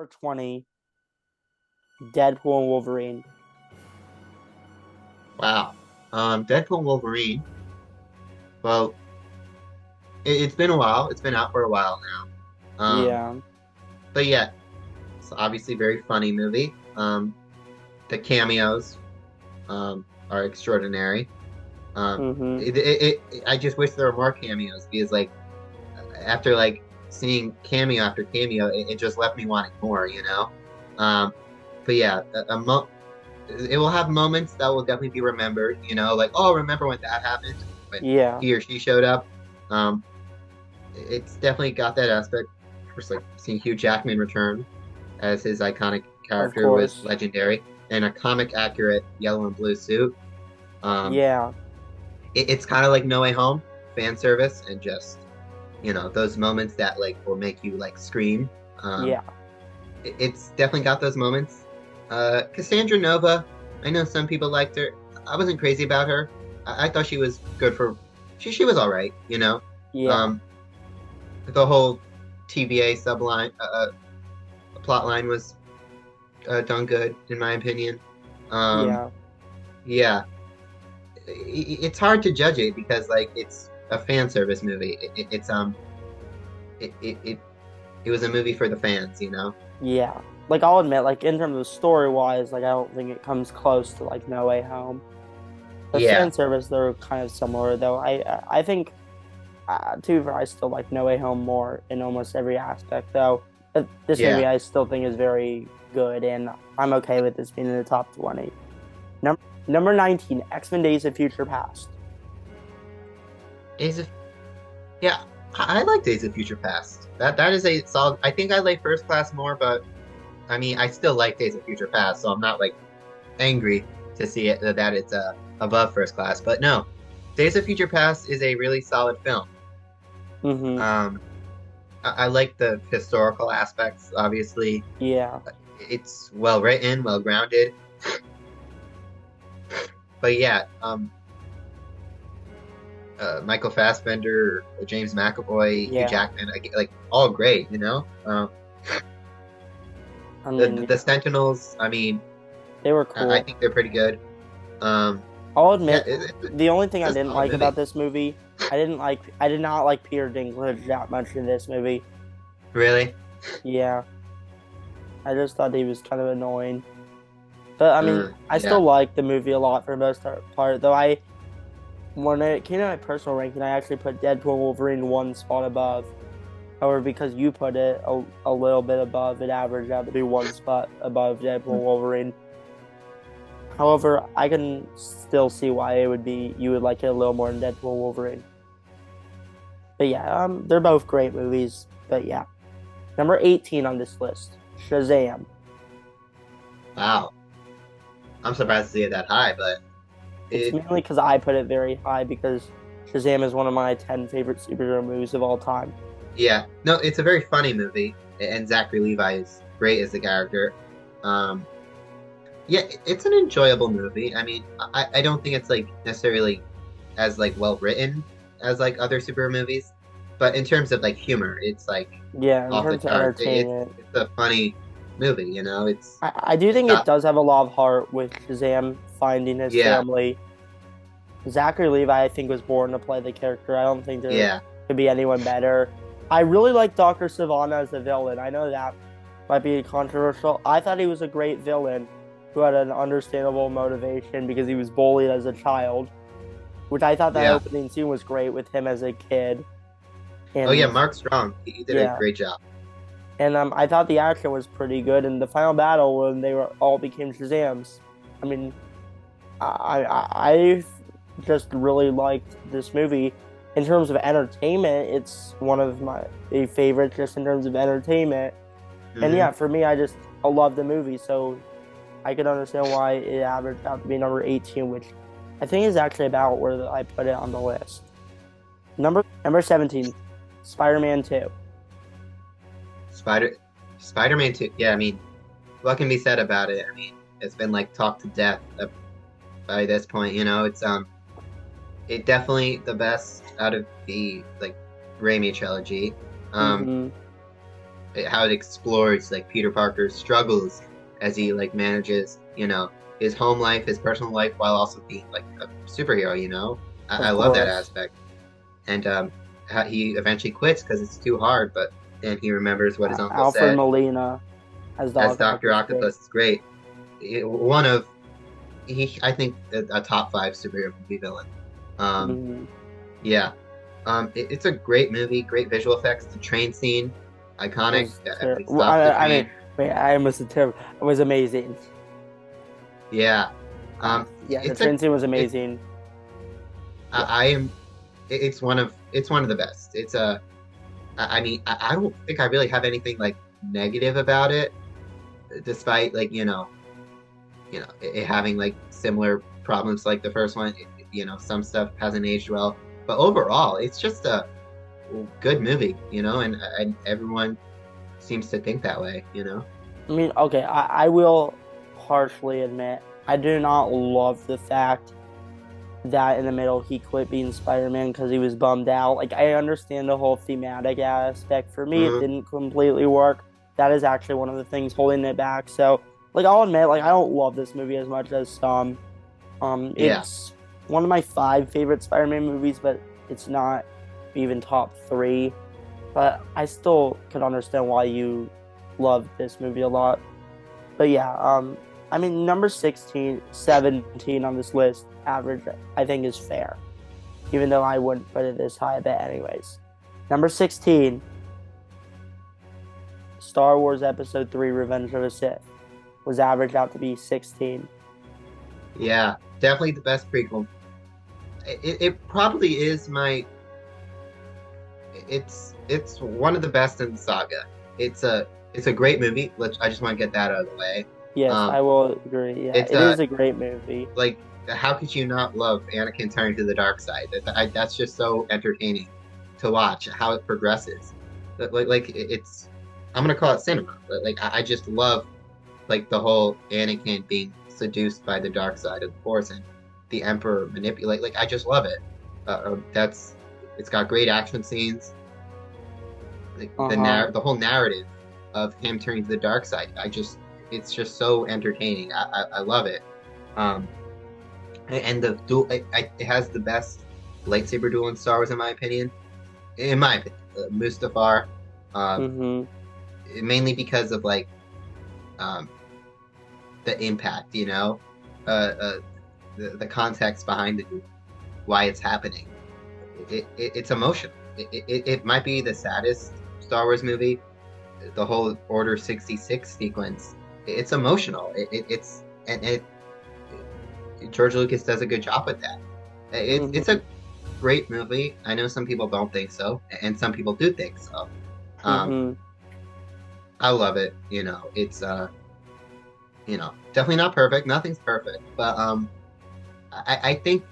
Number 20, Deadpool and Wolverine. Wow. Deadpool and Wolverine. Well, it's been a while. It's been out for a while now. Yeah. But yeah, it's obviously a very funny movie. The cameos are extraordinary. Mm-hmm. I just wish there were more cameos because like after like seeing cameo after cameo, it just left me wanting more, you know. Um, but yeah, it will have moments that will definitely be remembered, you know, like oh, remember when that happened when Yeah, he or she showed up. Um, it's definitely got that aspect. Of course, like seeing Hugh Jackman return as his iconic of character was course. legendary, and a comic accurate yellow and blue suit. Um, Yeah, it's kind of like No Way Home fan service, and just those moments that like will make you like scream. Um, yeah. it's definitely got those moments. Cassandra Nova, I know some people liked her. I wasn't crazy about her. I thought she was good for. She was all right, you know. Yeah, Um, the whole TVA subline, plot line was done good in my opinion. Um, yeah. yeah, it's hard to judge it because like it's a fan service movie. It, it, it, it was a movie for the fans, you know? Yeah. Like I'll admit, like in terms of story wise, like I don't think it comes close to like No Way Home. But Yeah, fan service, they're kind of similar though. I think to be fair, I still like No Way Home more in almost every aspect though. But this movie yeah. I still think is very good, and I'm okay with this being in the top 20. Number 19, X-Men Days of Future Past. Days of Yeah, I like Days of Future Past. That is a solid. I think I like First Class more, but I mean, I still like Days of Future Past, so I'm not like angry to see it that it's above First Class. But no, Days of Future Past is a really solid film. Mm-hmm. Um, I like the historical aspects. Obviously, Yeah. it's well written, well grounded. But yeah, Michael Fassbender, James McAvoy, Hugh Yeah. Jackman, like all great, you know. I The mean, the Sentinels, I mean, they were I cool. think they're pretty good. Um, I'll yeah, admit, the only thing I it's a didn't solid like about movie. this movie, I did not like Peter Dinklage that much in this movie. Really? Yeah, I just thought he was kind of annoying. But I mean, I still Yeah, like the movie a lot for the most part. Though when it came to my personal ranking, I actually put Deadpool and Wolverine one spot above. However, because you put it a little bit above, it averaged out to be one spot above Deadpool and Wolverine. However, I can still see why it would be you would like it a little more than Deadpool and Wolverine. But yeah, they're both great movies. But yeah, number 18 on this list, Shazam. wow. I'm surprised to see it that high, but It's it, mainly because I put it very high because Shazam is one of my 10 favorite superhero movies of all time. yeah. No, it's a very funny movie, and Zachary Levi is great as the character. Um, yeah, it's an enjoyable movie. I mean, I don't think it's like necessarily as like well written as like other superhero movies, but in terms of like humor, it's like Yeah, in off the terms of charts. entertainment, It's a funny movie, you know. I do It's think it got does have a lot of heart with Shazam finding his yeah, family. Zachary Levi, I think, was born to play the character. I don't think there yeah, could be anyone better. I really like Dr. Savannah as the villain. I know that might be controversial. I thought he was a great villain who had an understandable motivation because he was bullied as a child, which I thought that yeah. opening scene was great with him as a kid. Oh yeah, And Mark Strong. He did a yeah, great job. and I thought the action was pretty good. And the final battle when they were all became Shazams. I mean, I just really liked this movie. In terms of entertainment, it's one of my favorites just in terms of entertainment. And Hmm. yeah, for me, I love the movie, so I could understand why it averaged out to be number 18, which I think is actually about where I put it on the list. Number 17, Spider-Man 2. Spider Spider-Man 2. Yeah, I mean, what can be said about it? I mean, it's been like talked to death by this point, you know. It definitely the best out of the like Raimi trilogy. Um, Mm-hmm. how it explores like Peter Parker's struggles as he like manages, his home life, his personal life, while also being like a superhero. I Of love that course. aspect. And how he eventually quits because it's too hard, but then he remembers what his uncle Alfred said. Molina as As Doc Doctor Octopus. Great. Octopus is great. One of I think a top five superhero movie villain. Um, Mhm. yeah, it's a great movie, great visual effects. The train scene, iconic. Was They terrible. stopped the I mean, train. wait, I almost said terrible. It was amazing. Yeah, Yeah, the it's a train scene was it. amazing. Yeah. I am. It's one of the best. It's a. I mean, I don't think I really have anything like negative about it, despite like it having like similar problems like the first one. Some stuff hasn't aged well, but overall, it's just a good movie. And everyone seems to think that way. I mean, okay, I will partially admit I do not love the fact that in the middle he quit being Spider-Man because he was bummed out. Like, I understand the whole thematic aspect. For me, it Hmm. didn't completely work. That is actually one of the things holding it back. So, like, I'll admit, like, I don't love this movie as much as some. Yeah. It's one of my five favorite Spider-Man movies, but it's not even top three. But I still could understand why you love this movie a lot. But yeah, I mean, number 16, 17 on this list, average, I think is fair, even though I wouldn't put it this high a bit anyways. Number 16, Star Wars Episode 3, Revenge of the Sith, was averaged out to be 16. Yeah, definitely the best prequel. It probably is my. It's one of the best in the saga. It's a great movie. I just want to get that out of the way. Yes, Um, I will agree. Yeah, it's it is a great movie. like how could you not love Anakin turning to the dark side? That's just so entertaining to watch how it progresses. It's I'm gonna call it cinema. Like I just love like the whole Anakin being seduced by the dark side of the Force and the Emperor manipulate. Like I just love it. That's It's got great action scenes. Like Uh-huh. the whole narrative of him turning to the dark side. It's just so entertaining. I love it. Um, and the duel, it has the best lightsaber duel in Star Wars, in my opinion. In my opinion, Mustafar, um, Mm-hmm. mainly because of like um, the impact, uh, uh, the context behind it, why it's happening. It's emotional. It might be the saddest Star Wars movie. The whole Order 66 sequence. It's emotional. It's and George Lucas does a good job with that. It's Mm-hmm. a great movie. I know some people don't think so, and some people do think so. Um, Mm-hmm. I love it. It's definitely not perfect. Nothing's perfect, but I think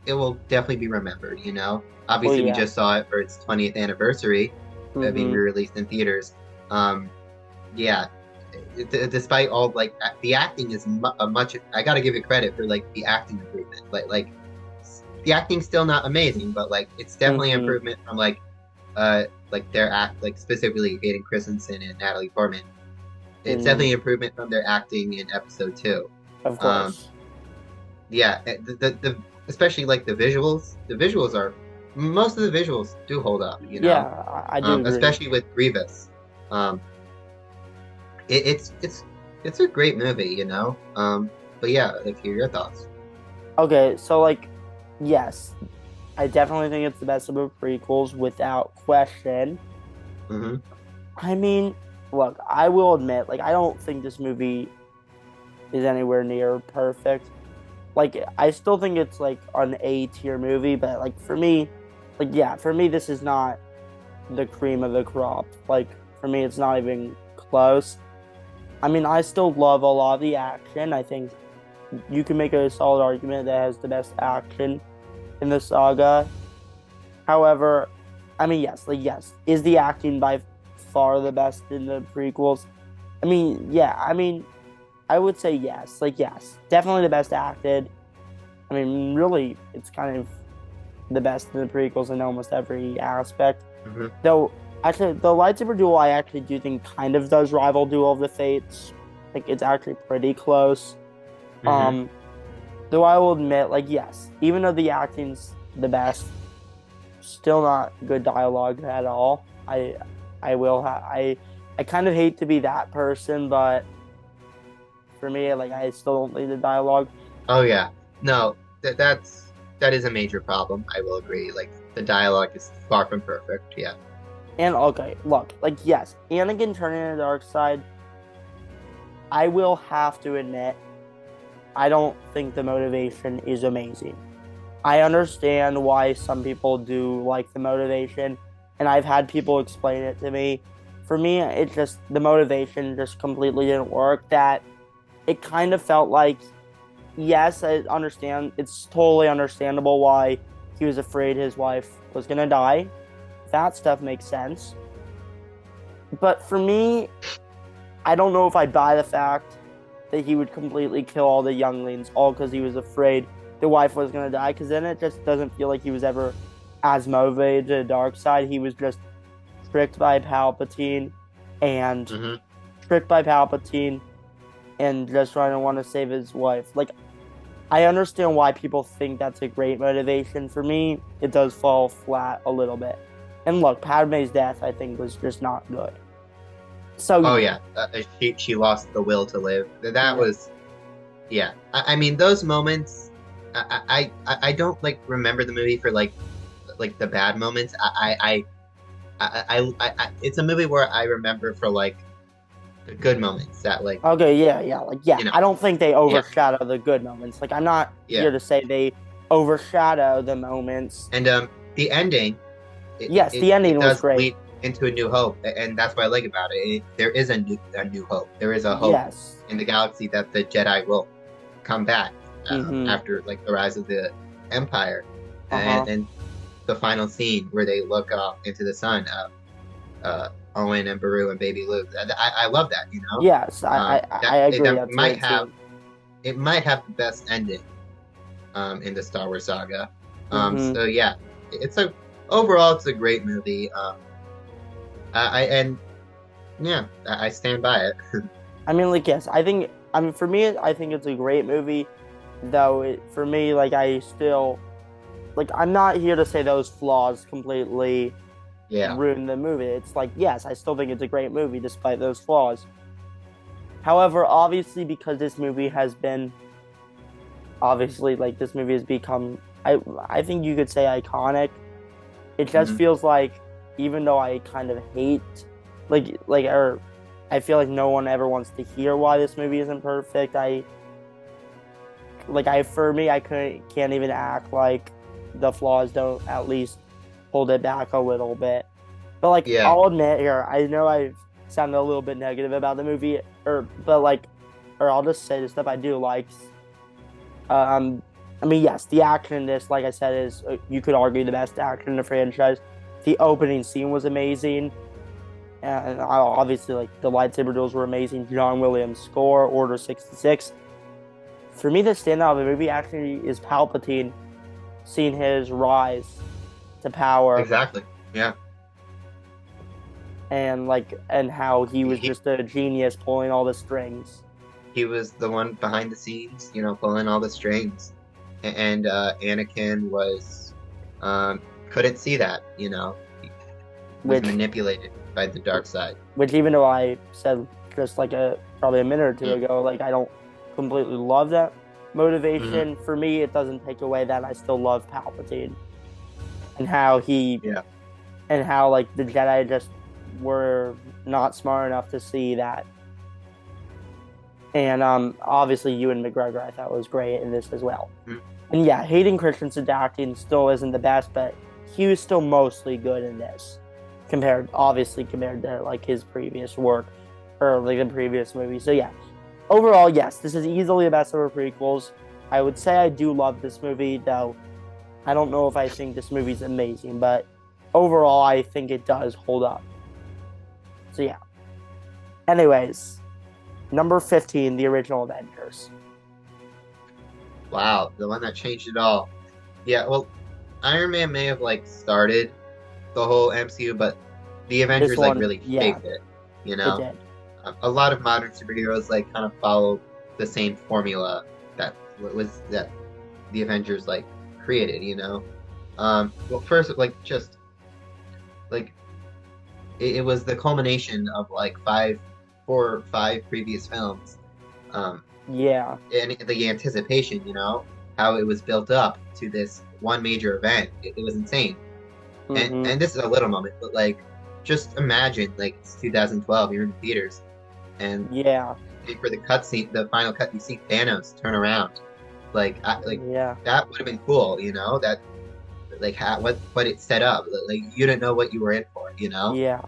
it will definitely be remembered. Well, Obviously we yeah. just saw it for its 20th anniversary, being Mm-hmm. re-released in theaters. Um, yeah, despite all like the acting is a much. I got to give it credit for like the acting improvement. Like the acting's still not amazing, but like it's definitely Mm-hmm. improvement from like their act, like specifically Hayden Christensen and Natalie Portman. It's Mm-hmm. definitely improvement from their acting in episode two. Of Um, course. yeah, the especially like the visuals. The visuals are most of the visuals do hold up. Yeah, I do agree. Especially with Grievous. Um, it's a great movie. But yeah, like hear your thoughts. Okay, so like, yes, I definitely think it's the best of the prequels without question. Hmm. I mean, look, I will admit, like, I don't think this movie is anywhere near perfect. Like, I still think it's like an A tier movie, but like for me, like, yeah, for me, this is not the cream of the crop. Like, for me, it's not even close. I mean, I still love a lot of the action. I think you can make a solid argument that has the best action in the saga. However, I mean, yes, like, yes, is the acting by far the best in the prequels? I mean, yeah, I mean, I would say yes, like, yes, definitely the best acted. I mean, really, it's kind of the best in the prequels in almost every aspect. Hmm. Though Actually, the lightsaber duel I actually do think kind of does rival Duel of the Fates. Like it's actually pretty close. Hmm. Um, though I will admit, like yes, even though the acting's the best, still not good dialogue at all. I will I kind of hate to be that person, but for me, like I still don't like the dialogue. Oh yeah, no, that is a major problem. I will agree. Like the dialogue is far from perfect. Yeah. And okay, look, like yes, Anakin turning to the dark side. I will have to admit, I don't think the motivation is amazing. I understand why some people do like the motivation, and I've had people explain it to me. For me, it just the motivation just completely didn't work. That it kind of felt like, yes, I understand. It's totally understandable why he was afraid his wife was gonna die. That stuff makes sense. But for me, I don't know if I buy the fact that he would completely kill all the younglings all because he was afraid the wife was gonna die. Because then it just doesn't feel like he was ever as motivated to the dark side. He was just tricked by Palpatine and Hmm. tricked by Palpatine and just trying to want to save his wife. Like I understand why people think that's a great motivation. For me, it does fall flat a little bit. And look, Padme's death I think was just not good. So Oh yeah, yeah, she lost the will to live. That yeah. was yeah. I mean those moments. I don't like remember the movie for like the bad moments. It's a movie where I remember for like the good moments that like Okay, yeah, yeah, like yeah. you know I don't think they yeah overshadow the good moments. Like I'm not yeah. here to say they overshadow the moments. And the ending Yes, the it ending was does great. lead into a new hope, and that's what I like about it. There is a new hope. There is a hope Yes. in the galaxy that the Jedi will come back Mm-hmm. after like the rise of the Empire, Uh-huh. and the final scene where they look into the sun, Owen and Beru and Baby Luke. I love that. You know, Yes, I agree. that That's a great scene. might have the best ending in the Star Wars saga. Mm-hmm. So yeah, it's a overall it's a great movie. And yeah, I stand by it. I mean, like, yes, I mean, for me, I think it's a great movie, though, for me, like, I'm not here to say those flaws completely Yeah. ruin the movie. It's like, yes, I still think it's a great movie despite those flaws. However, obviously, because this movie has been, obviously, like, this movie has become, I think you could say iconic. It just Hmm. feels like, even though I kind of hate, or I feel like no one ever wants to hear why this movie isn't perfect. For me, I can't even act like the flaws don't at least hold it back a little bit. But like, Yeah. I'll admit here, I know I've sounded a little bit negative about the movie, or I'll just say the stuff I do like. Um, I mean, yes, the action in this, like I said, is you could argue the best action in the franchise. The opening scene was amazing, and obviously, like the lightsaber duels were amazing. John Williams' score, Order 66. For me, the standout of the movie actually is Palpatine seeing his rise to power Exactly. Yeah. and how he was He just a genius pulling all the strings. he was the one behind the scenes, you know, pulling all the strings, and Anakin was couldn't see that, you know, he was Which manipulated by the dark side. even though I said just like a probably a minute or two ago, like I don't completely love that Mm-hmm. motivation. For me, it doesn't take away that I still love Palpatine and how he Yeah. and how like the Jedi just were not smart enough to see that. And obviously Ewan McGregor I thought was great in this as well. Mhm. And yeah, Hayden Christensen's acting still isn't the best, but he was still mostly good in this, compared to like his previous work or like the previous movie. So yeah, overall, yes, this is easily the best of our prequels. I would say I do love this movie, though I don't know if I think this movie's amazing, but overall, I think it does hold up. So yeah. Anyways, number 15, the original Avengers. Wow, the one that changed it all. Yeah, well, Iron Man may have like started the whole MCU, but the This Avengers like one, really yeah, shaped it. You it know, did. a lot of modern superheroes like kind of follow the same formula that the Avengers like created. Well, first, like just like it was the culmination of like 4 or 5 previous films. Um, Yeah. and the anticipation, how it was built up to this one major event. It was insane. And Mm-hmm. and this is a little moment, but like just imagine like it's 2012, you're in the theaters, and Yeah. for the cutscene, the final cut, you see Thanos turn around. Like Yeah. that would have been cool, that like what it set up. Like you didn't know what you were in for. Yeah.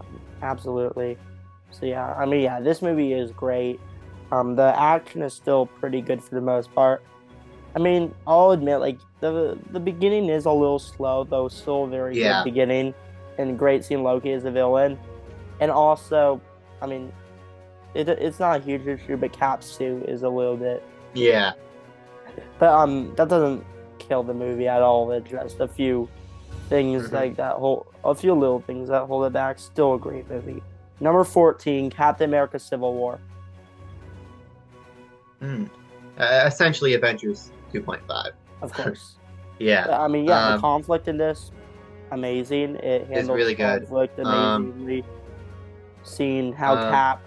Absolutely. So yeah, I mean, yeah, this movie is great. The action is still pretty good for the most part. I mean, I'll admit, like the beginning is a little slow, though still a very good Yeah, beginning, and great seeing Loki as a villain. And also, I mean, it's not a huge issue, but Cap's suit is a little bit. yeah. But that doesn't kill the movie at all. It's just a few things hmm like that hold a few little things that hold it back. Still a great movie. Number 14, Captain America: Civil War. Mm. Essentially, Avengers 2.5. Of course. Yeah, But, I mean, yeah, the conflict in this amazing. It is handles really good. conflict Um, amazingly. Seeing how um, Cap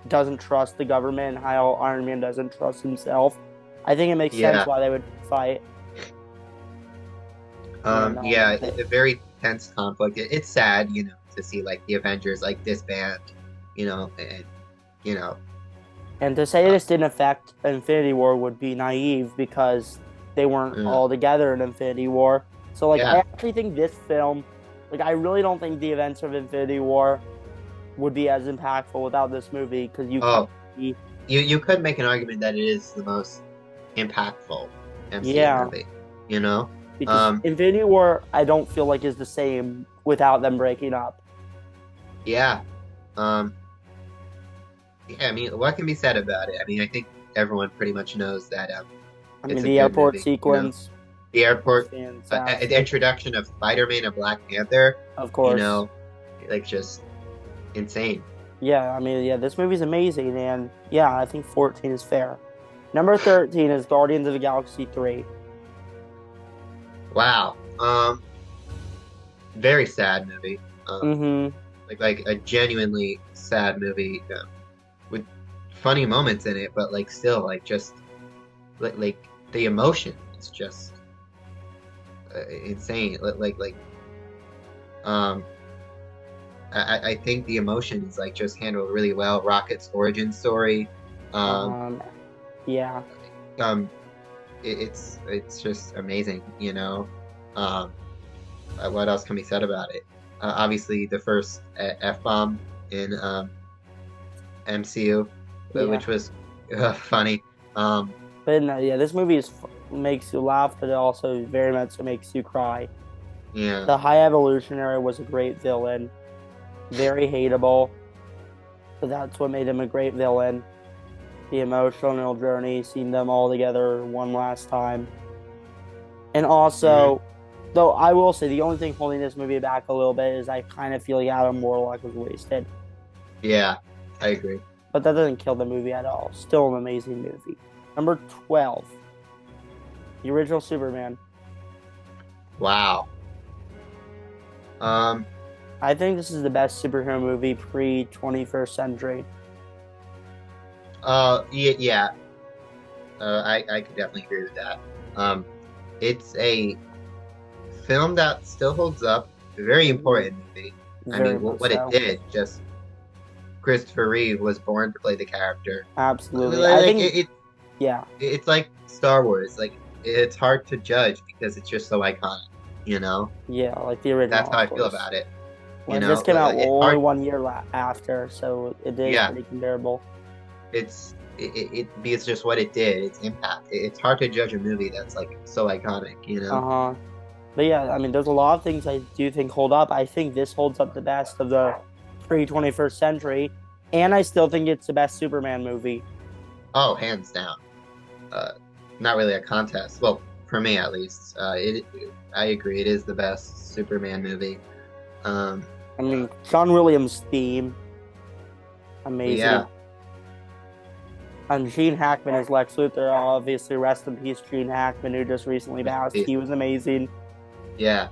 doesn't trust the government and how Iron Man doesn't trust himself. I think it makes sense yeah, why they would fight. And yeah. A very tense conflict. It's sad, to see like the Avengers like disband, and you know, and to say uh, this didn't affect Infinity War would be naive because they weren't uh, all together in Infinity War. So like I yeah. actually think this film, like I really don't think the events of Infinity War would be as impactful without this movie because you kind Oh, of see, you could make an argument that it is the most impactful MCU yeah, movie. You know, because um, Infinity War I don't feel like is the same without them breaking up. yeah, um, yeah. I mean, what can be said about it? I mean, I think everyone pretty much knows that I mean it's a the good airport movie. The The was airport, the fantastic, introduction of Spiderman and Black Panther, of you course. know, like just insane. Yeah, I mean, yeah, this movie's amazing, and yeah, I think 14 is fair. Number 13 is Guardians of the Galaxy 3. Wow. Very sad movie. Mm-hmm. Like a genuinely sad movie with funny moments in it, but like still like just like the emotion is just insane. Um, I think the emotion is like just handled really well. Rocket's origin story. Um, Um, yeah, um, it's just amazing. Um, what else can be said about it? Obviously, the first F-bomb in MCU, yeah. which was funny. Um, But no, yeah, this movie makes you laugh, but it also very much makes you cry. yeah, The High Evolutionary was a great villain, very hateable, but that's what made him a great villain. The emotional journey, seeing them all together one last time. And hmm also, though I will say the only thing holding this movie back a little bit is I kind of feel like Adam Warlock was wasted. yeah, I agree. But that doesn't kill the movie at all. Still an amazing movie. Number 12, the original Superman. Wow. Um, I think this is the best superhero movie pre 21st century. yeah, yeah. I could definitely agree with that. Um, it's a film that still holds up. A very Mhm. important movie. I Very mean, much what it so. did, just Christopher Reeve was born to play the character. Absolutely. I Like think, yeah, it's like Star Wars. Like it's hard to judge because it's just so iconic. You know, yeah, like the original, that's how of I feel course. about it. You When this know, came out it's only hard. 1 year after, so it is Yeah, pretty comparable. it's just what it did. Its impact. It's hard to judge a movie that's like so iconic. You Uh know. huh. But yeah, I mean, there's a lot of things I do think hold up. I think this holds up the best of the pre 21st century, and I still think it's the best Superman movie. Oh, hands down. Uh, Not really a contest. Well, for me at least. I agree. It is the best Superman movie. Um, I mean, John Williams' theme, amazing. Yeah, And Gene Hackman as Lex Luthor, obviously, rest in peace, Gene Hackman, who just recently passed. He was amazing. yeah.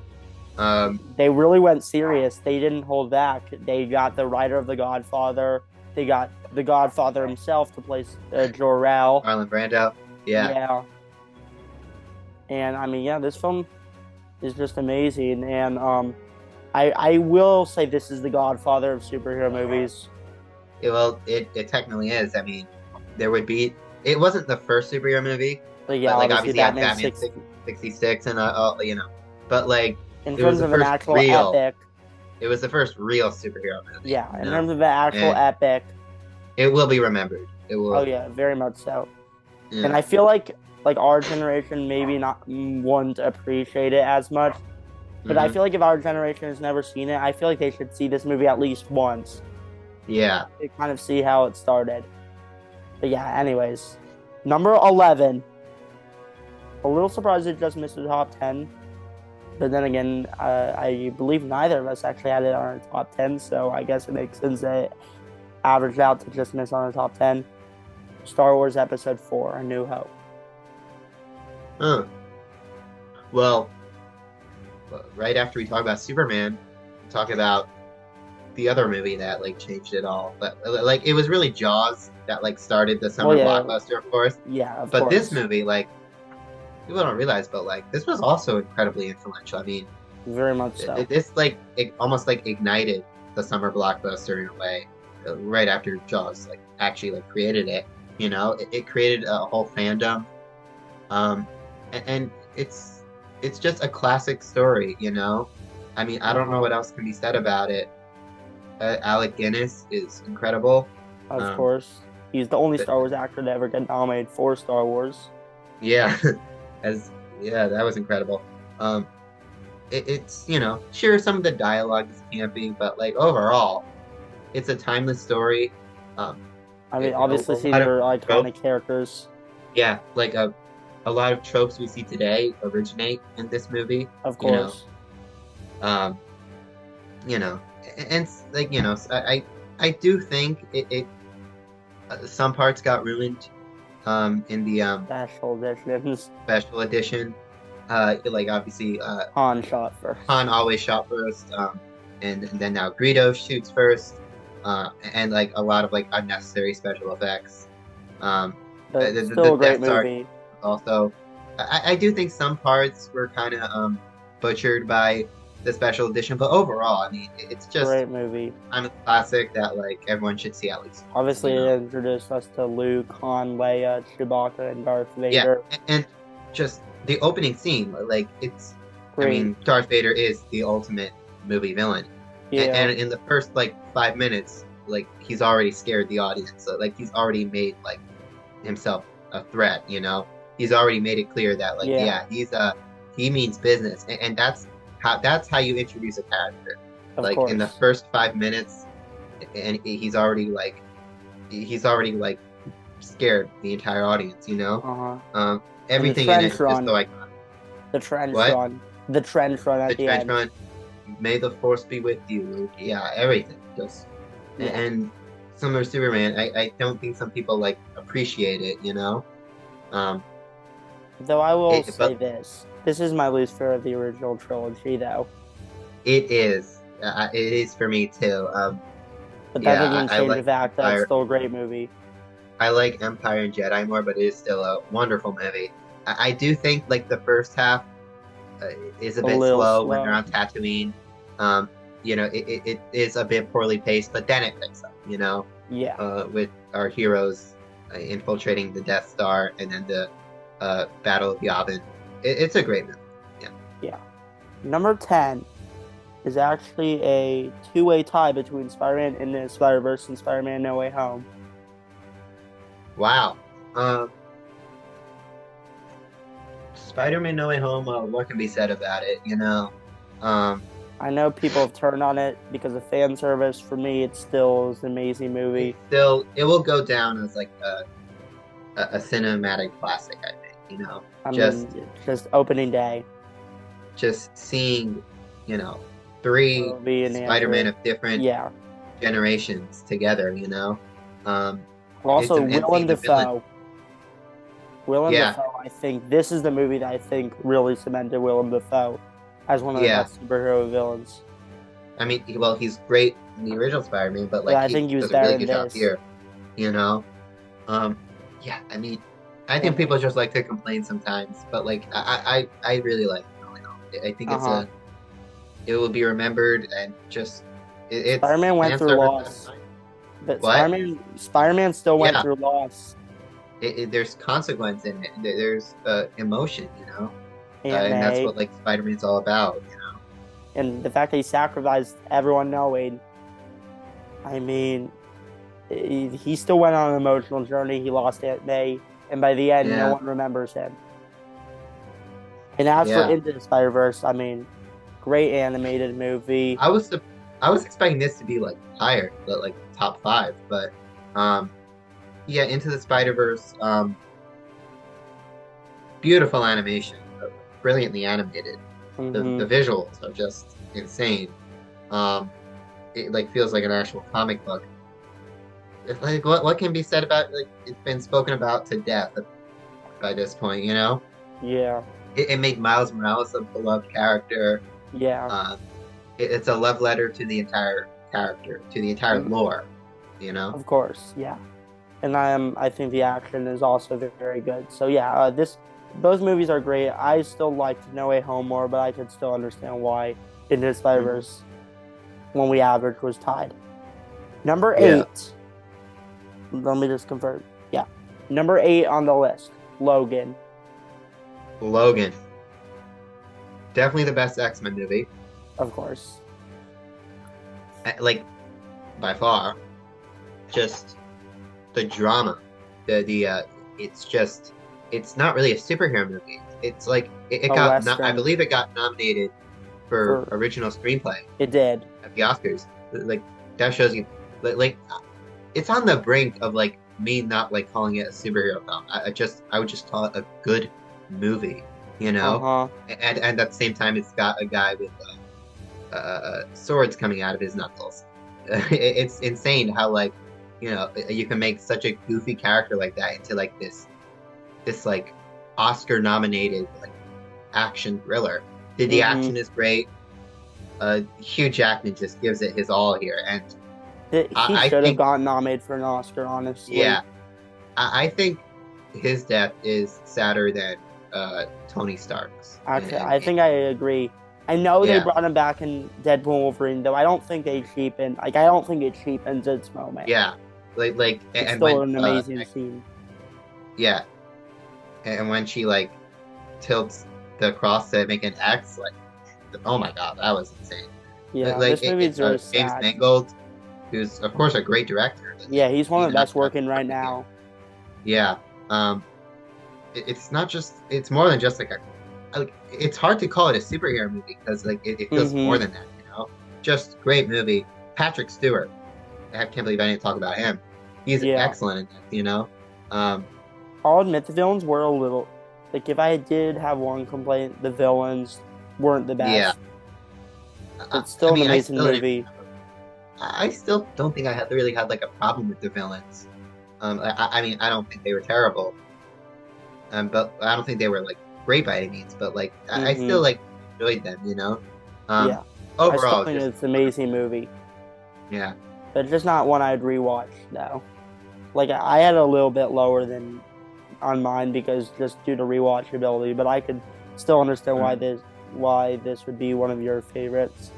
They really went serious. They didn't hold back. They got the writer of The Godfather. They got The Godfather himself to play Jor-El. Marlon Brando. Yeah. Yeah. And I mean, yeah, this film is just amazing. And I will say this is the Godfather of superhero movies. It technically is. I mean, there would be. It wasn't the first superhero movie, But yeah, but like obviously obviously Batman Batman 6. 66 and you know, but like In it was terms the of an first actual real. epic, It was the first real superhero movie. yeah, in you know? terms of an actual And epic, it will be remembered. It will. oh yeah, very much so. Yeah. And I feel like our generation maybe not won't appreciate it as much, but I Mhm. feel like if our generation has never seen it, I feel like they should see this movie at least once Yeah. to kind of see how it started. But yeah, anyways, number 11. A little surprised it just missed the top 10. But then again, I believe neither of us actually had it on our top 10, so I guess it makes sense that it averaged out to just miss on the top 10. Star Wars Episode 4, A New Hope. Huh. Well, right after we talk about Superman, we talk about the other movie that like changed it all. But like it was really Jaws that like started the summer blockbuster, of course. Yeah, of But course. this movie, like people don't realize, but like this was also incredibly influential. I mean, Very much so. this like it almost like ignited the summer blockbuster in a way. Right after Jaws like actually like created it, you know, it created a whole fandom, and it's just a classic story, you know. I mean, I don't know what else can be said about it. Alec Guinness is incredible. Of course. He's the only Star Wars actor to ever get nominated for Star Wars. Yeah, that was incredible. It's you know, sure some of the dialogue is campy, but like overall, it's a timeless story. I mean, obviously, these are iconic characters. Yeah, like a lot of tropes we see today originate in this movie. Of course. You know, and like you know, I do think it some parts got ruined in the special edition. Like obviously Han shot first. Han always shot first, and then now Greedo shoots first, and like a lot of like unnecessary special effects. But still a great movie. Also, I do think some parts were kind of butchered by the special edition, but overall, I mean, it's just great movie. I'm a classic that like everyone should see at least. Obviously, it introduced us to Luke, Han, Leia, Chewbacca, and Darth Vader. Yeah, and just the opening scene, like it's. Great. I mean, Darth Vader is the ultimate movie villain. Yeah. And in the first like 5 minutes, like he's already scared the audience. So, like he's already made like himself a threat. You know, he's already made it clear that like he means business, and that's how you introduce a character. Of course. In the first 5 minutes, and he's already like scared the entire audience. You know, everything in it is just so iconic. The trench run. The trench run at the end. Run. May the force be with you, Luke. Yeah, everything. Just and similar to Superman, I don't think some people like appreciate it, you know. Though I will say this is my least favorite of the original trilogy, though. It is for me too. But that doesn't change the fact that it's still a great movie. I like Empire and Jedi more, but it is still a wonderful movie. I do think like the first half is a bit slow when they're on Tatooine. You know, it is a bit poorly paced, but then it picks up, you know? Yeah. With our heroes infiltrating the Death Star and then the Battle of Yavin. It's a great movie. Yeah. Yeah. Number 10 is actually a two-way tie between Spider-Man Into the Spider-Verse and Spider-Man No Way Home. Wow. Spider-Man No Way Home, what can be said about it, you know? I know people have turned on it because of fan service. For me, it still is an amazing movie. It will go down as like a cinematic classic, I think, you know? Just opening day. Just seeing, you know, three Tobey and Spider-Man Andrew. of different Yeah. generations together, Um, it's Also, and seeing Willem the villain. Dafoe. Willem Yeah, Dafoe, I think this is the movie that I think really cemented Willem Dafoe as one of the yeah. best superhero villains. I mean, well, he's great in the original Spider-Man, but But like I he think he was does a better really in good job this. here, you know. Um, yeah, I mean, I think And people just like to complain sometimes, but like I really like it all in all. I think uh-huh. it will be remembered and just it's Spider-Man went fan through service. loss. But What? Spider-Man still went Yeah, through loss. there's consequence in it. There's emotion, Aunt and that's May. what like Spider-Man's all about, And the fact that he sacrificed everyone knowing, I mean, he still went on an emotional journey. He lost Aunt May, and by the end, no Yeah, one remembers him. And as for yeah. Into the Spider-Verse, I mean, great animated movie. I was sup- I was expecting this to be like higher, like top five, but um, yeah, Into the Spider-Verse, beautiful animation, brilliantly animated. The Hmm. visuals are just insane. Um, it like feels like an actual comic book. It's like what can be said about like it's been spoken about to death by this point, Yeah, It made Miles Morales a beloved character. yeah, Um, it's a love letter to the entire character, to the entire mm, lore, you know? of course, yeah. And I think the action is also very good. So yeah, both movies are great. I still like No Way Home more, but I could still understand why Into the Mhm. Spider-Verse, when we average, was tied. Number Yeah. 8. Let me just confirm. Yeah, number 8 on the list. Logan, Logan. Definitely the best X-Men movie. of course. Like, by far. Just the drama. It's just, it's not really a superhero movie. It's like, it A got, I Western believe it got nominated for for original screenplay it did. at the Oscars. Like, that shows you, like it's on the brink of like me not like calling it a superhero film. I would just call it a good movie, Uh huh. And at the same time, it's got a guy with swords coming out of his knuckles. It's insane how like you can make such a goofy character like that into like this like Oscar nominated like action thriller. The Mm-hmm. action is great. Hugh Jackman just gives it his all here, and He I should have think gotten nominated for an Oscar, honestly. yeah, I think his death is sadder than Tony Stark's. Actually, I think I agree. I know they Yeah, brought him back in Deadpool and Wolverine, though I don't think they cheapened. Like, I don't think it cheapens its moment. yeah, like It's and still when an amazing scene. yeah, and when she like tilts the cross to make an X, like oh my god, that was insane. Yeah, Like this movie is really James sad. Mangold, who's of course a great director. Yeah, he's one He's of the not best working right now. Yeah, um, it's not just it's more than just like it's hard to call it a superhero movie because like it feels more Mm-hmm. than that, Just great movie. Patrick Stewart, I can't believe I didn't talk about him. He's Yeah. excellent in that. Um, I'll admit the villains were a little like if I did have one complaint, the villains weren't the yeah. best. It's still an I amazing still didn't. movie. I still don't think I had really had like a problem with the villains. I mean, I don't think they were terrible. But I don't think they were like great by any means. But like, I Mm-hmm. still like enjoyed them. Um, Yeah. I still overall, think just it's an amazing movie. yeah, But it's just not one I'd rewatch though. Like I had a little bit lower than on mine because just due to rewatchability, but I could still understand Mhm. why this would be one of your favorites.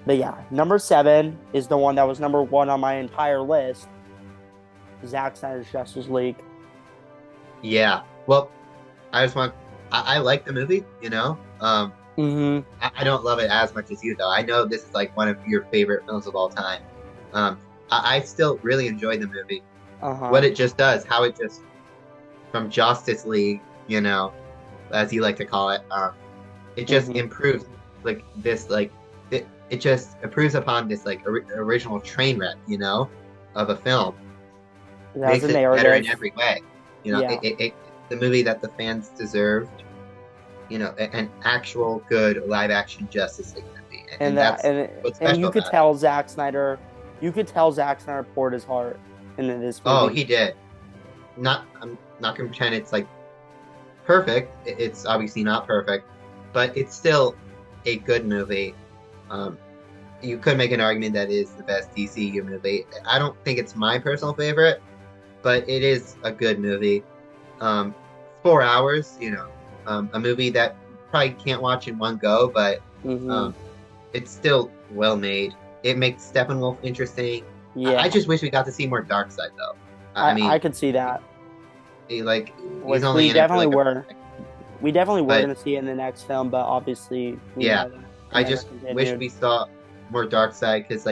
But yeah, number 7 is the one that was number 1 on my entire list. Zack Snyder's Justice League. Yeah. Well, I just want. I like the movie. Mm-hmm. I don't love it as much as you though. I know this is like one of your favorite films of all time. I still really enjoyed the movie. Uh-huh. What it just does, how it just from Justice League, as you like to call it, it just Mhm. improves like this like it just improves upon this like original train wreck, of a film. It has Makes a it better in narrative. every way. Yeah. The movie that the fans deserved, an actual good live action Justice League movie. and that that's what's and special you could about it. tell Zack Snyder, poured his heart into this Oh, movie. he did. I'm not gonna pretend it's like perfect. It's obviously not perfect, but it's still a good movie. Um, you could make an argument that it is the best DCU movie. I don't think it's my personal favorite, but it is a good movie. 4 hours, a movie that you probably can't watch in one go, but Hmm. um, it's still well made. It makes Steppenwolf interesting. I Yeah, just wish we got to see more Darkseid though. I I mean, could see that, like he's which only in it for like a, we definitely were but gonna see it in the next film, but obviously we yeah, know that it I never just wish continued. we saw more Darkseid because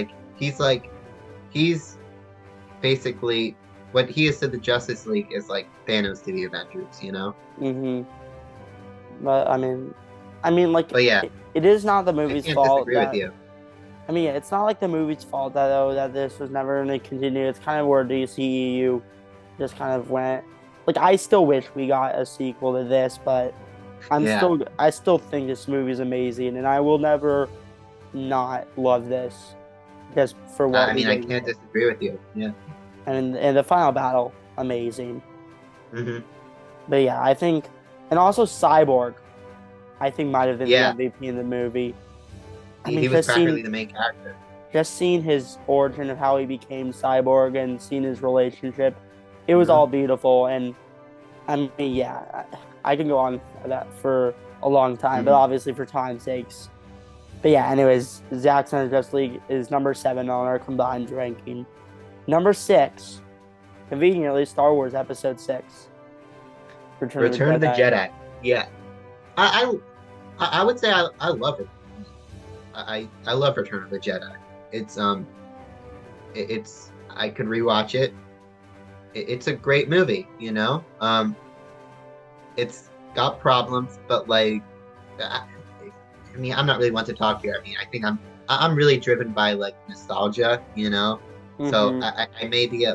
he's basically what he is to the Justice League is like Thanos to the Avengers. Hmm. But I mean, like But yeah, it is not the I movie's can't fault disagree with that you. I mean, it's not like the movie's fault that though that this was never going to continue. It's kind of where DCEU just kind of went. Like, I still wish we got a sequel to this, but Yeah, I still think this movie is amazing, and I will never not love this just for what I we mean, I did can't with it. disagree with you. Yeah. And the final battle, amazing. Hmm. But yeah, I think, and also Cyborg, I think might have been the Yeah, MVP in the movie. I mean, he was practically the main character. just seeing his origin of how he became cyborg and seeing his relationship, it was all Hmm. beautiful. And I mean, yeah, I can go on that for a long time, but Hmm. obviously for time's sakes. But yeah, anyways, Zack Snyder's Justice League is number 7 on our combined ranking. Number 6, conveniently, Star Wars Episode 6, Return of the Return of the Jedi. Jedi. Yeah, I I would say I love it. I love Return of the Jedi. It's it's I could rewatch it. It's a great movie. It's got problems, but like I mean, I'm not really one to talk here. I mean, I think I'm really driven by like nostalgia. So Mm-hmm. I may be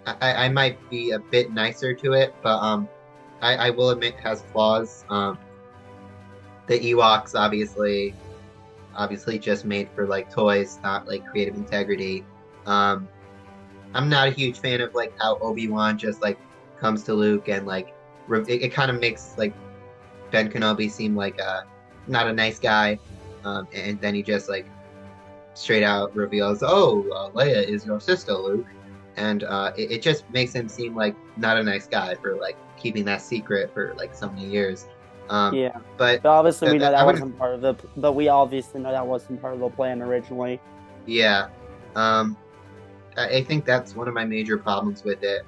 I might be a bit nicer to it, but I will admit it has flaws. The Ewoks obviously just made for like toys, not like creative integrity. Um, I'm not a huge fan of like how Obi-Wan just like comes to Luke and like it kind of makes like Ben Kenobi seem like not a nice guy, and then he just like straight out reveals, "Oh, Leia is your sister, Luke," and it just makes him seem like not a nice guy for like keeping that secret for like so many years. Um, Yeah. but But obviously, we know I that wouldn't. wasn't part of the. But we obviously know that wasn't part of the plan originally. Yeah, um, I think that's one of my major problems with it.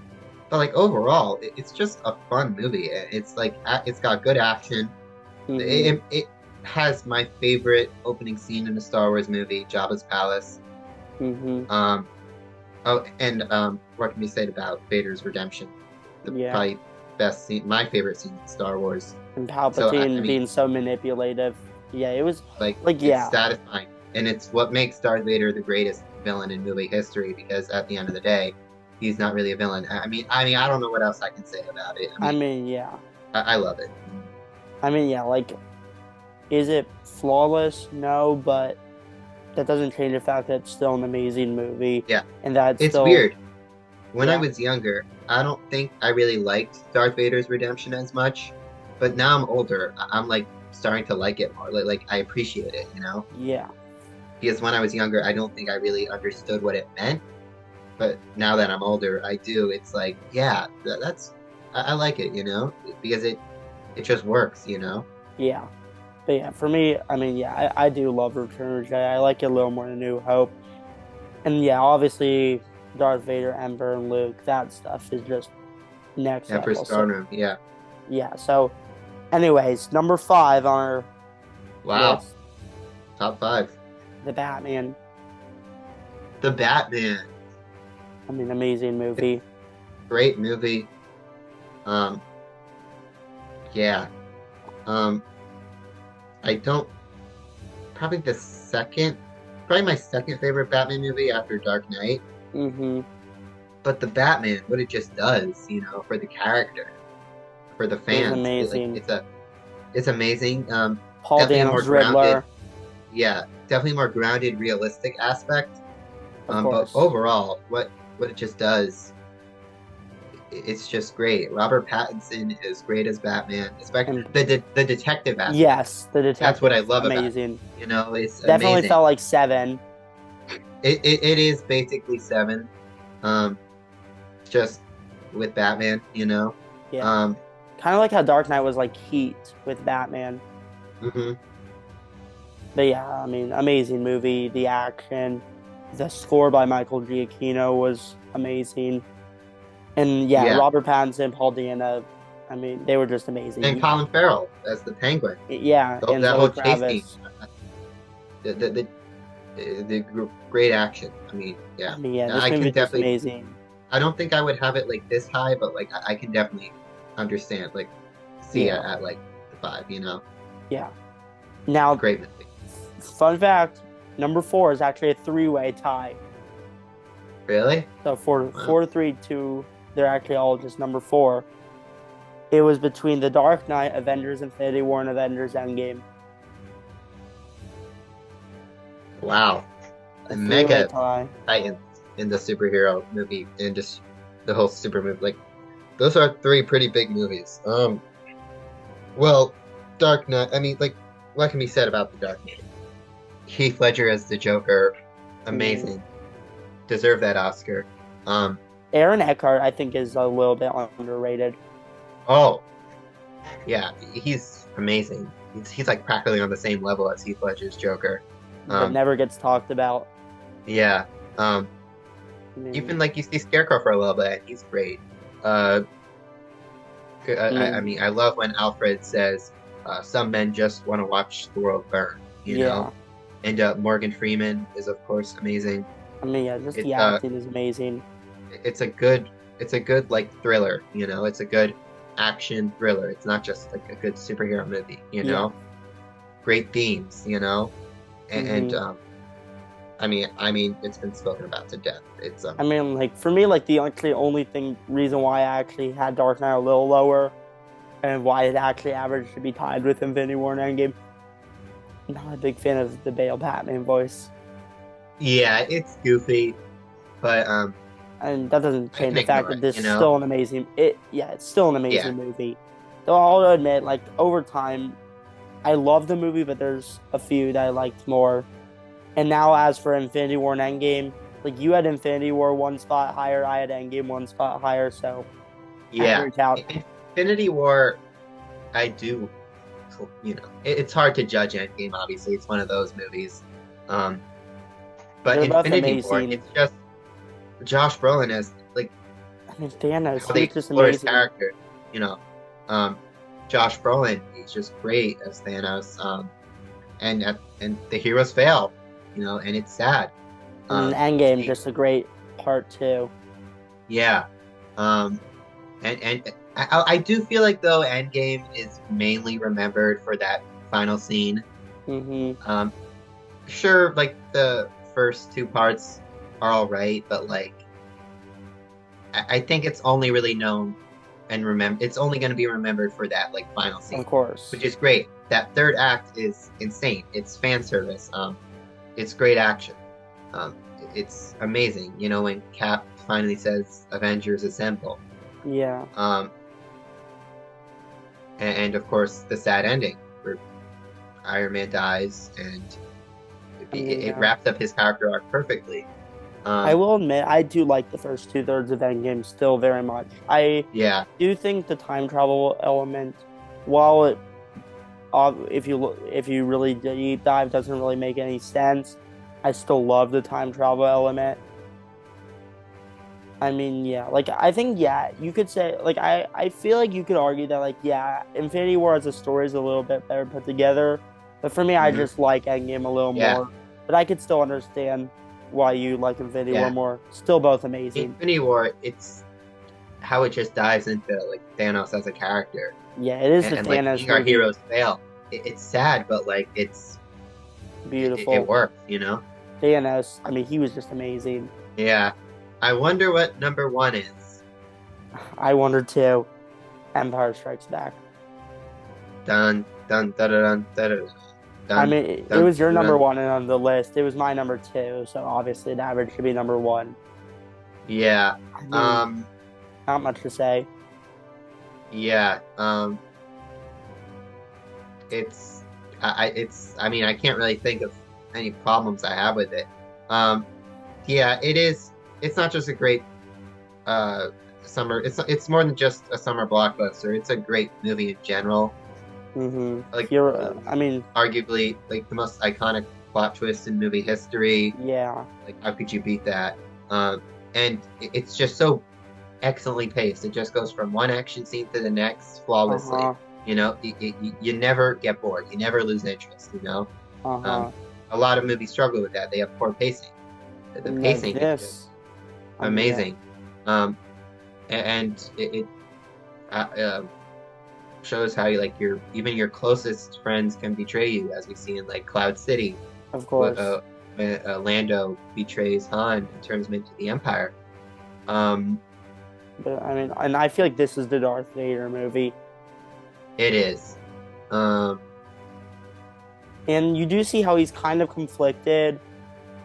But like overall, it's just a fun movie. It's like it's got good action. Mm-hmm. It has my favorite opening scene in a Star Wars movie, Jabba's palace. Mm-hmm. Um, oh, and what can we say about Vader's redemption? The Yeah. probably best scene, my favorite scene in Star Wars. And So I Palpatine mean, being so manipulative. Yeah, it was like like it's yeah. satisfying, and it's what makes Darth Vader the greatest villain in movie history. Because at the end of the day, he's not really a villain. I don't know what else I can say about it. I mean, yeah. I love it. I mean, yeah. Like, is it flawless? No, but that doesn't change the fact that it's still an amazing movie, Yeah, and that it's it's still weird. When I yeah. was younger, I don't think I really liked Darth Vader's redemption as much, but now I'm older, I'm like starting to like it more. Like I appreciate it. Yeah. Because when I was younger, I don't think I really understood what it meant, but now that I'm older, I do. It's like, yeah, that's I like it, because it just works. Yeah. But yeah, for me, I mean, yeah, I do love Return of the Jedi. I like it a little more than New Hope. And yeah, obviously Darth Vader, Emperor, and Luke, that stuff is just next Emperor level. So Stardom, yeah. yeah, so anyways, number 5 on our Wow, list, top five. The Batman. The Batman, I mean, amazing it's movie. a great movie. Um, yeah. Um, I don't probably my second favorite Batman movie after Dark Knight. Mm-hmm. But the Batman, what it just does, for the character, for the It was fans, amazing. it's amazing. Paul Definitely a more Dano's grounded. Riddler. yeah, definitely more grounded, realistic aspect. Of But course. overall, what it just does, it's just great. Robert Pattinson is great as Batman, especially And the detective aspect. yes, the That's what I detective, love about it. amazing. You know, it's Definitely amazing. felt like Seven. It is basically Seven, um, just with Batman. You know, Yeah. um, Kind of like how Dark Knight was like Heat with Batman. mhm. But yeah, I mean, amazing movie. The action, the score by Michael Giacchino was amazing. And yeah, Yeah, Robert Pattinson, Paul Dano, I mean, they were just amazing. and Colin Farrell as the Penguin. Yeah, and That Zoe whole chase scene, Kravitz. the the, the great action. I mean, I yeah, mean, yeah, this I movie can is just definitely. amazing. I don't think I would have it like this high, but like I can definitely understand, like see it Yeah, at like the five. You know, yeah. Now, great movie. fun fact, number four is actually a three-way tie. Really? So for Wow. 4, 3, 2, they're actually all just number four. It was between The Dark Knight, Avengers Infinity War, and Avengers Endgame. Wow. A The three-way mega tie. titans in the superhero movie and just the whole super movie. Like those are three pretty big movies. Well, Dark Knight. I mean, like what can be said about the Dark Knight? Heath Ledger as the Joker, I mean, amazing. Deserve that Oscar. Um, Aaron Eckhart, I think, is a little bit underrated. oh yeah, he's amazing. He's like practically on the same level as Heath Ledger's Joker. But Um, never gets talked about. yeah. I mean, Even like you see Scarecrow for a little bit, he's great. Uh, I I mean, mean, I love when Alfred says, "Some men just want to watch the world burn," you know. yeah. And Morgan Freeman is of course amazing. I mean, yeah, just It's the uh, acting is amazing. it's a good, like thriller, you know. It's a good action thriller. It's not just like a good superhero movie, you Yeah. know. Great themes, you know, and hmm I mean, it's been spoken about to death. It's I mean, like for me, like the actually only reason why I actually had Dark Knight a little lower and why it actually averaged to be tied with Infinity War and Endgame. Not a big fan of the Bale Batman voice, yeah, it's goofy, but and that doesn't I change can the fact ignore that it, this you is know. still an amazing. It's still an Yeah, amazing movie. Though I'll admit, like over time, I love the movie, but there's a few that I liked more. And now, as for Infinity War and Endgame, like you had Infinity War one spot higher, I had Endgame one spot higher, so yeah. average out. Infinity War, I do, you know, it's hard to judge Endgame. Obviously, it's one of those movies. Um, but They're both Infinity War, amazing. it's just Josh Brolin as like I mean, Thanos, how he they was just explore his amazing. character. You know, um, Josh Brolin, he's just great as Thanos. And the heroes fail, you know, and it's sad. And Endgame, See, just a great part too. yeah. Um, and I do feel like though Endgame is mainly remembered for that final scene. hmm Um, sure, like the first two parts are all right, but like I think it's only really known and remember. It's only going to be remembered for that like final Of scene, course. which is great. That third act is insane. It's fan service. It's great action. It's amazing. You know when Cap finally says "Avengers Assemble." Yeah. Um, and of course the sad ending where Iron Man dies and I mean, it yeah. wraps up his character arc perfectly. I Um, will admit, I do like the first two-thirds of Endgame still very much. I yeah, do think the time travel element, while it, if you really deep dive, doesn't really make any sense, I still love the time travel element. I mean, yeah, like I think, yeah, you could say, like I feel like you could argue that, like, yeah, Infinity War as a story is a little bit better put together, but for me, I hmm just like Endgame a little yeah, more. But I could still understand why you like Infinity War yeah. more. Still both amazing. Infinity War, it's how it just dives into like Thanos as a character Yeah, it is the and like Thanos seeing our movie. heroes fail. It's sad, but like it Beautiful. works, you know? Thanos, I mean, he was just amazing. Yeah. I wonder what number one is. I wonder too. Empire Strikes Back. Dun dun dun dun dun. Dun. I done mean, it done was your pretty number well. one and on the list. It was my number two, so obviously the average should be number one. Yeah. I mean, Um, not much to say. yeah. It's it's I mean I can't really think of any problems I have with it. Um, yeah, it is. It's not just a great uh summer. It's more than just a summer blockbuster. It's a great movie in general. Like I mean, arguably like the most iconic plot twist in movie history. yeah. Like how could you beat that? Um, and it's just so excellently paced. It just goes from one action scene to the next flawlessly. Uh-huh. You know, you never get bored. You never lose interest. You know, um, Uh-huh. a lot of movies struggle with that. They have poor pacing. The No, pacing is just this, I mean, yeah, amazing, and it uh, uh, shows how you like your even your closest friends can betray you, as we see in like Cloud City, of what course. Lando betrays Han and turns him into the Empire. Um, But I mean, and I feel like this is the Darth Vader movie. it is. Um, And you do see how he's kind of conflicted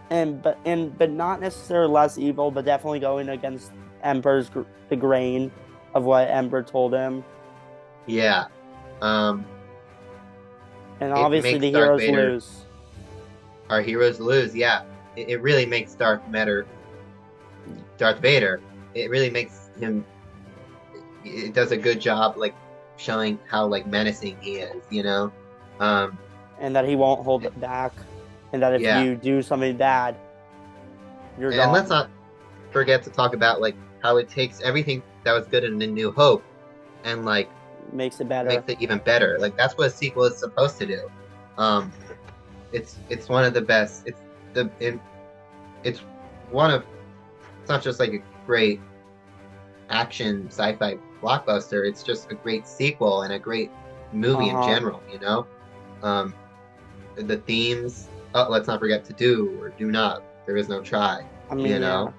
but not necessarily less evil, but definitely going against the grain of what Emperor told him. yeah. Um, And it obviously makes the Darth heroes Vader lose. our heroes lose. Yeah, it really makes Darth Vader. It really makes him. It does a good job, like showing how like menacing he is. You know. Um, And that he won't hold it back. And that if yeah, you do something bad, you're and let's gone. not forget to talk about like how it takes everything that was good in A New Hope and like Makes it better. makes it even better. Like that's what a sequel is supposed to do. Um, it's one of the best. The it, it's one of it's not just like a great action sci-fi blockbuster. It's just a great sequel and a great movie in Uh-huh. general. You know, um, the themes. Oh, let's not forget to do or do not. There is no try. I You mean, yeah. know.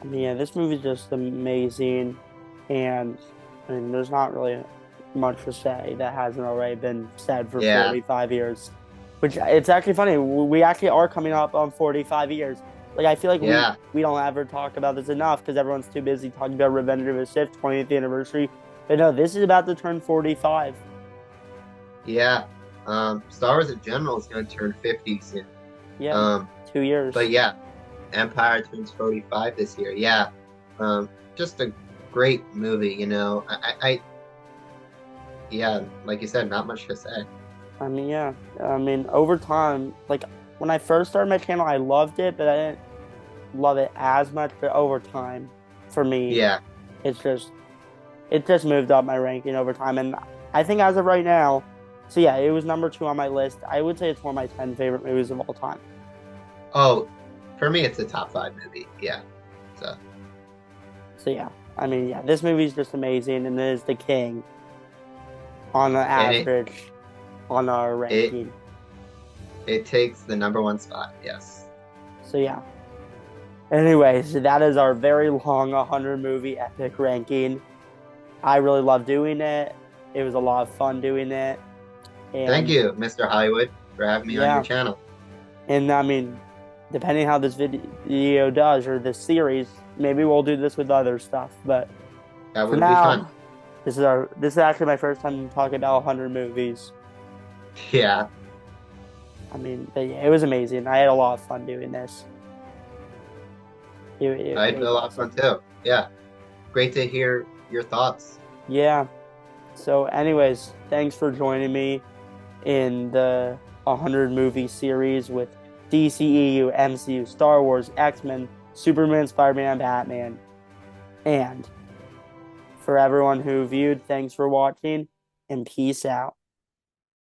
I mean, yeah, this movie's just amazing. And I mean, there's not really much to say that hasn't already been said for Yeah. 45 years. Which it's actually funny. We actually are coming up on 45 years. Like I feel like Yeah. we don't ever talk about this enough because everyone's too busy talking about Revenge of the Sith 20th anniversary. But no, this is about to turn 45. Yeah. Star Wars in general is going to turn 50 soon. Yeah, Um, 2 years. but yeah, Empire turns 45 this year. Yeah. Just a great movie, you know. Yeah, like you said, not much to say. I mean, yeah. I mean, over time, like when I first started my channel, I loved it, but I didn't love it as much. But over time, for me, Yeah. it's just it just moved up my ranking over time. And I think as of right now, so yeah, it was number two on my list. I would say it's one of my 10 favorite movies of all time. Oh, for me, it's a top five movie. Yeah. So, So yeah, I mean, yeah, this movie is just amazing, and it is the king on the and average on our it ranking. it takes the number one spot. Yes. So yeah. Anyways, that is our very long 100 movie epic ranking. I really love doing it. It was a lot of fun doing it. Thank And you, Mr. Hollywood, for having me on your yeah, channel. and I mean, depending how this video does or this series, maybe we'll do this with other stuff. But That for would be fun. now, this is actually my first time talking about 100 movies. Yeah. I mean, but yeah, it was amazing. I had a lot of fun doing this. I It had a was lot of fun awesome. too. Yeah. Great to hear your thoughts. Yeah. So, anyways, thanks for joining me in the 100 movie series with DCEU, MCU, Star Wars, X-Men, Superman, Spiderman, Batman. And for everyone who viewed, thanks for watching and peace out.